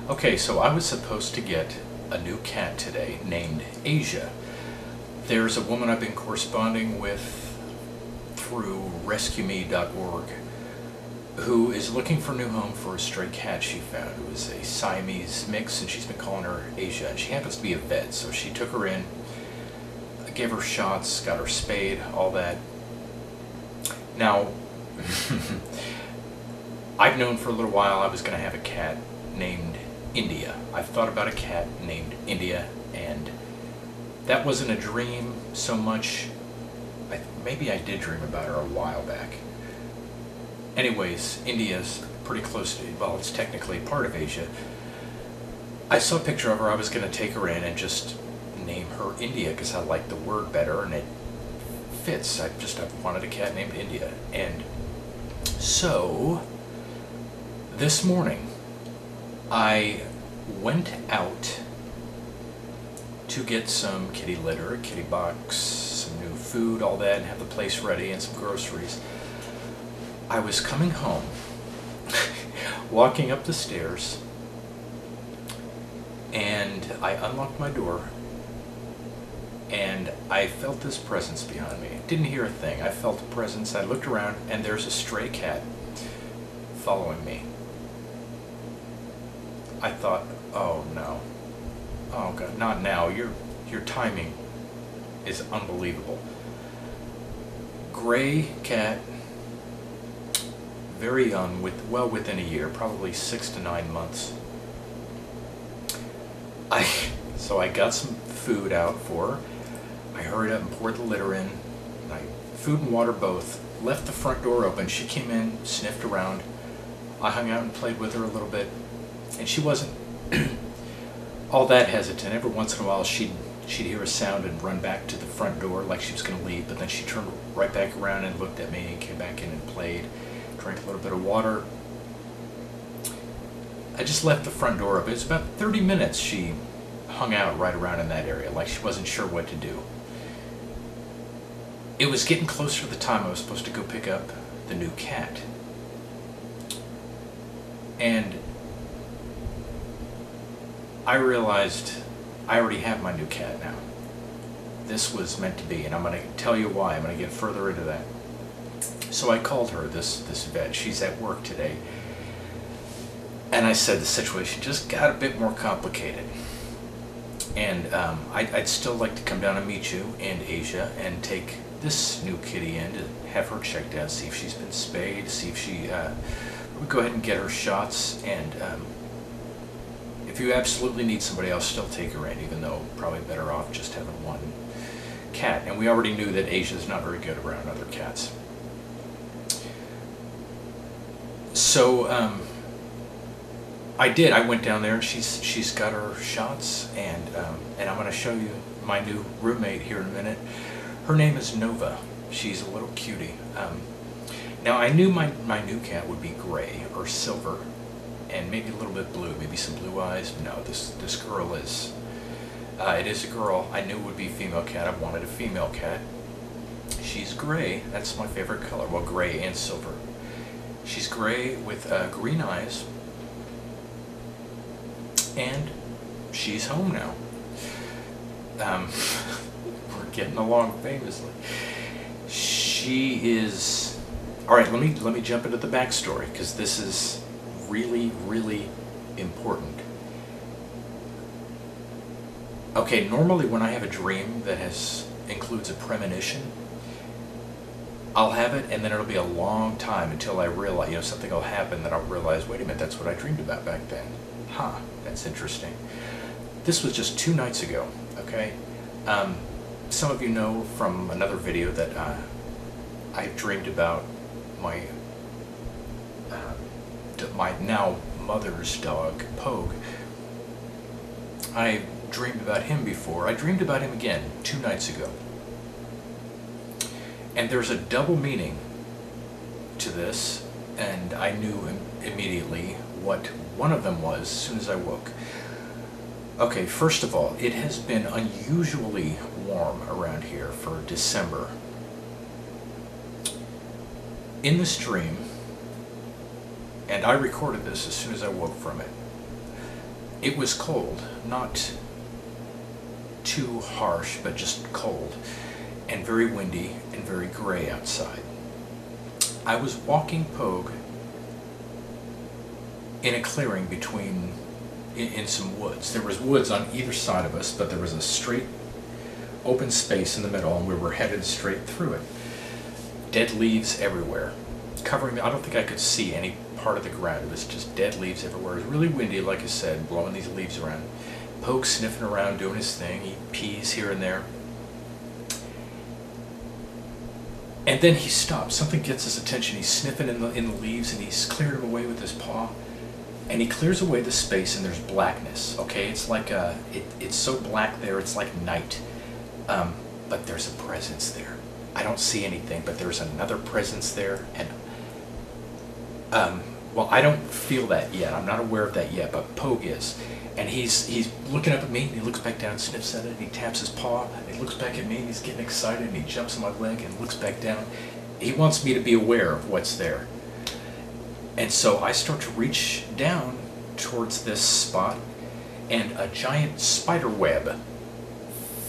Okay, so I was supposed to get a new cat today named Asia. There's a woman I've been corresponding with through rescueme.org who is looking for a new home for a stray cat she found. It was a Siamese mix, and she's been calling her Asia. And she happens to be a vet, so she took her in, gave her shots, got her spayed, all that. Now, I've known for a little while I was going to have a cat named India. I've thought about a cat named India, and that wasn't a dream so much. Maybe I did dream about her a while back. Anyways, India's pretty close to, well, it's technically part of Asia. I saw a picture of her. I was going to take her in and just name her India because I like the word better and it fits. I wanted a cat named India. And so, this morning, I went out to get some kitty litter, a kitty box, some new food, all that, and have the place ready, and some groceries. I was coming home, walking up the stairs, and I unlocked my door, and I felt this presence behind me. Didn't hear a thing. I felt a presence. I looked around, and there's a stray cat following me. I thought, oh no. Oh God, not now. Your timing is unbelievable. Gray cat, very young, within a year, probably 6 to 9 months. So I got some food out for her. I hurried up and poured the litter in. Food and water both. Left the front door open. She came in, sniffed around. I hung out and played with her a little bit. And she wasn't all that hesitant. Every once in a while she'd hear a sound and run back to the front door like she was going to leave, but then she turned right back around and looked at me and came back in and played, drank a little bit of water. I just left the front door open. It was about 30 minutes she hung out right around in that area like she wasn't sure what to do. It was getting closer to the time I was supposed to go pick up the new cat. And I realized I already have my new cat now. This was meant to be, and I'm going to tell you why. I'm going to get further into that. So I called her, this vet. She's at work today. And I said the situation just got a bit more complicated. And I'd still like to come down and meet you and Asia and take this new kitty in to have her checked out, see if she's been spayed, see if she, we go ahead and get her shots, and if you absolutely need somebody, I'll still take her in, even though probably better off just having one cat. And we already knew that Asia's not very good around other cats. So I did. I went down there, and she's got her shots, and I'm going to show you my new roommate here in a minute. Her name is Nova. She's a little cutie. Now I knew my new cat would be gray or silver, and maybe a little bit blue, maybe some blue eyes. No, this girl is. It is a girl. I knew it would be a female cat. I wanted a female cat. She's gray. That's my favorite color. Well, gray and silver. She's gray with green eyes. And she's home now. We're getting along famously. She is... Alright, let me jump into the backstory, because this is really, really important. Okay, normally when I have a dream that includes a premonition, I'll have it, and then it'll be a long time until I realize, something will happen that I'll realize, wait a minute, that's what I dreamed about back then. Huh, that's interesting. This was just 2 nights ago, okay? Some of you know from another video that I dreamed about my now mother's dog, Pogue. I dreamed about him before. I dreamed about him again 2 nights ago. And there's a double meaning to this, and I knew immediately what one of them was as soon as I woke. Okay, first of all, it has been unusually warm around here for December. In this dream, and I recorded this as soon as I woke from it, It was cold, not too harsh, but just cold, and very windy and very gray outside. I was walking Pogue in a clearing between, in some woods. There was woods on either side of us, but there was a straight open space in the middle, and we were headed straight through it. Dead leaves everywhere, covering me. I don't think I could see any part of the ground. It was just dead leaves everywhere. It was really windy, like I said, blowing these leaves around. Pogue sniffing around, doing his thing. He pees here and there. And then he stops. Something gets his attention. He's sniffing in the leaves, and he's clearing them away with his paw. And he clears away the space, and there's blackness. Okay, it's like it's so black there. It's like night. But there's a presence there. I don't see anything, but there's another presence there, and well, I don't feel that yet. I'm not aware of that yet, but Pogue is. And he's looking up at me, and he looks back down, sniffs at it, and he taps his paw, and he looks back at me, and he's getting excited, and he jumps on my leg and looks back down. He wants me to be aware of what's there. And so I start to reach down towards this spot, and a giant spider web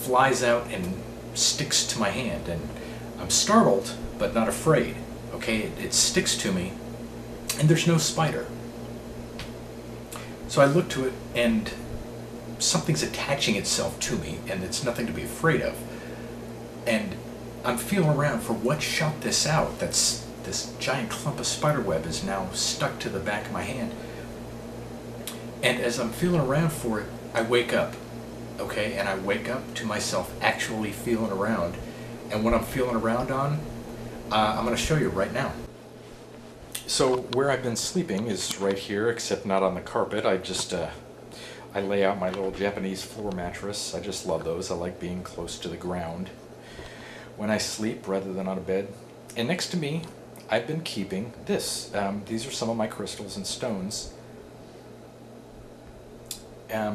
flies out and sticks to my hand, and I'm startled, but not afraid. Okay, it sticks to me, and there's no spider. So I look to it, and something's attaching itself to me, and it's nothing to be afraid of. And I'm feeling around for what shot this out. This giant clump of spider web is now stuck to the back of my hand. And as I'm feeling around for it, I wake up. Okay, and I wake up to myself actually feeling around. And what I'm feeling around on, I'm going to show you right now. So where I've been sleeping is right here, except not on the carpet. I lay out my little Japanese floor mattress. I just love those. I like being close to the ground when I sleep rather than on a bed. And next to me, I've been keeping this. These are some of my crystals and stones.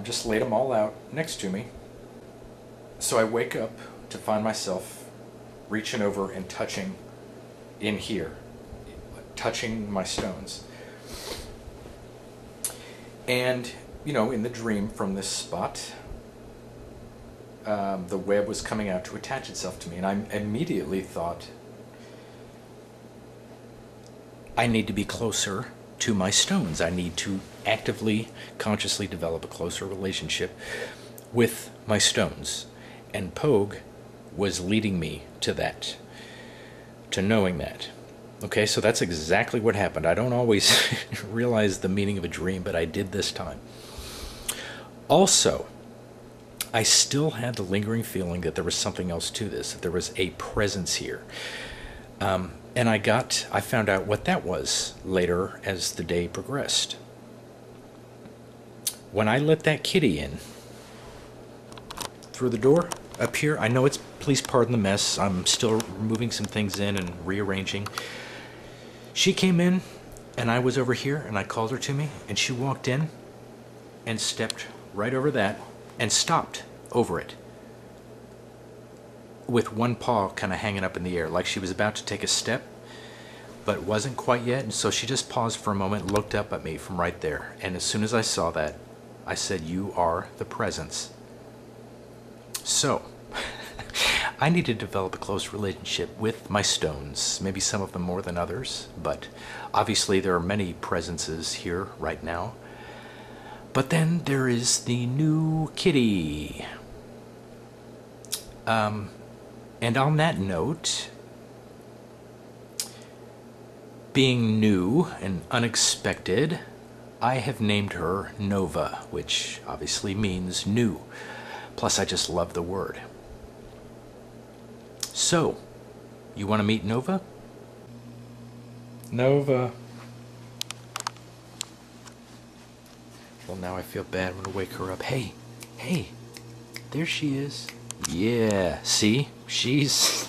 Just laid them all out next to me. So I wake up to find myself reaching over and touching in here, touching my stones. And, you know, in the dream from this spot, the web was coming out to attach itself to me, and I immediately thought, I need to be closer to my stones. I need to actively, consciously develop a closer relationship with my stones. And Pogue was leading me to that, to knowing that. Okay, so that's exactly what happened. I don't always realize the meaning of a dream, but I did this time. Also, I still had the lingering feeling that there was something else to this, that there was a presence here. And I found out what that was later as the day progressed. When I let that kitty in through the door up here, I know please pardon the mess. I'm still moving some things in and rearranging. She came in, and I was over here, and I called her to me, and she walked in and stepped right over that and stopped over it with one paw kind of hanging up in the air, like she was about to take a step, but wasn't quite yet. And so she just paused for a moment, looked up at me from right there. And as soon as I saw that, I said, "You are the presence." So I need to develop a close relationship with my stones, maybe some of them more than others, but obviously there are many presences here right now. But then there is the new kitty. And on that note, being new and unexpected, I have named her Nova, which obviously means new. Plus, I just love the word. So, you want to meet Nova? Nova. Well, now I feel bad. I'm going to wake her up. Hey, hey, there she is. Yeah, see? She's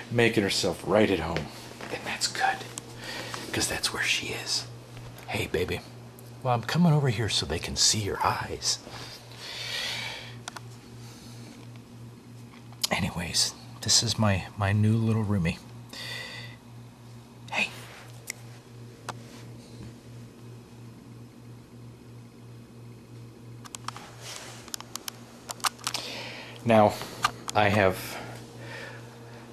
making herself right at home. And that's good, because that's where she is. Hey, baby. Well, I'm coming over here so they can see your eyes. Anyways, this is my new little roomie. Hey. Now, I have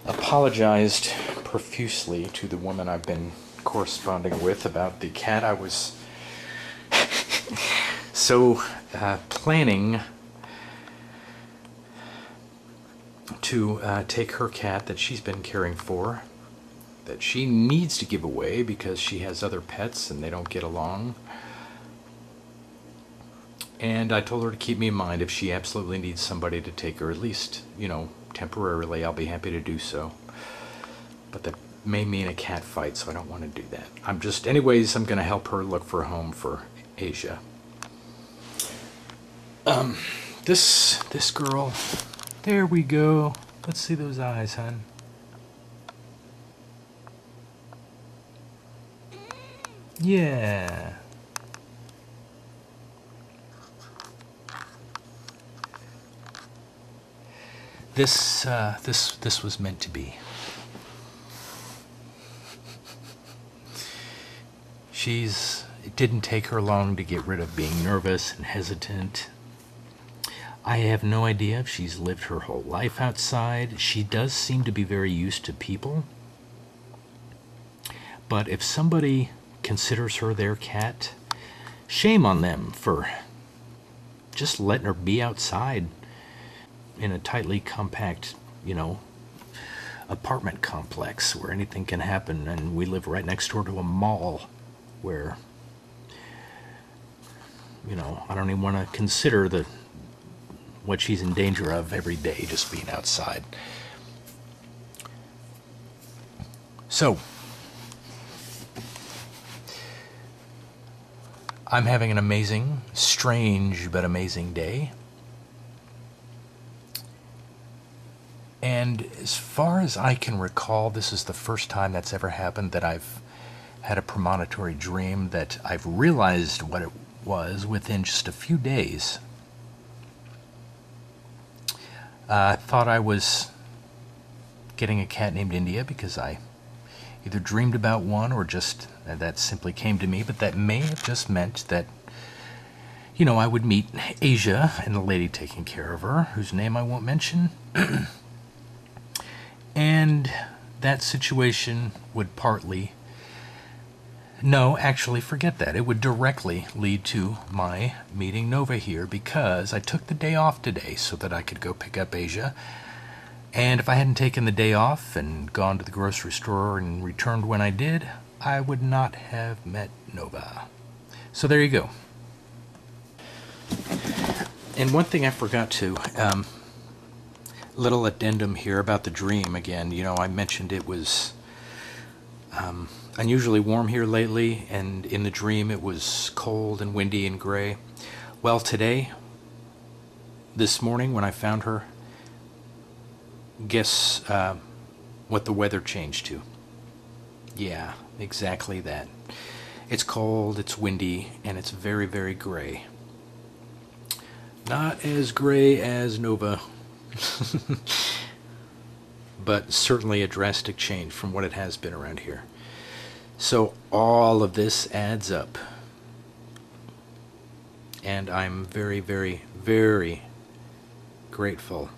apologized profusely to the woman I've been corresponding with about the cat. I was so planning to take her cat that she's been caring for, that she needs to give away because she has other pets and they don't get along. And I told her to keep me in mind if she absolutely needs somebody to take her, at least, you know, temporarily. I'll be happy to do so. But that may mean a cat fight, so I don't want to do that. Anyways, I'm going to help her look for a home for Asia. This girl, there we go. Let's see those eyes, hon. Yeah. This was meant to be. It didn't take her long to get rid of being nervous and hesitant. I have no idea if she's lived her whole life outside. She does seem to be very used to people. But if somebody considers her their cat, shame on them for just letting her be outside in a tightly compact, you know, apartment complex where anything can happen. And we live right next door to a mall where, you know, I don't even want to consider what she's in danger of every day just being outside. So, I'm having an amazing, strange but amazing day. And as far as I can recall, this is the first time that's ever happened that I've had a premonitory dream that I've realized what it was within just a few days. I thought I was getting a cat named India because I either dreamed about one or just that simply came to me, but that may have just meant that, you know, I would meet Asia and the lady taking care of her, whose name I won't mention. And that situation would partly... No, actually, forget that. It would directly lead to my meeting Nova here because I took the day off today so that I could go pick up Asia. And if I hadn't taken the day off and gone to the grocery store and returned when I did, I would not have met Nova. So there you go. And one thing I forgot to... little addendum here about the dream again. You know, I mentioned it was unusually warm here lately, and in the dream it was cold and windy and gray. Well, this morning when I found her, guess what the weather changed to? Yeah, exactly that. It's cold, it's windy, and it's very, very gray. Not as gray as Nova. But certainly a drastic change from what it has been around here. So all of this adds up. And I'm very, very, very grateful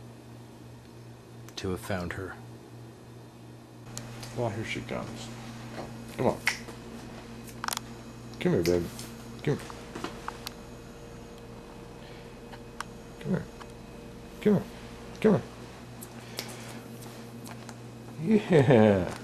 to have found her. Well, here she comes. Come on. Come here, baby. Come here. Come here. Come here. Come here. Yeah.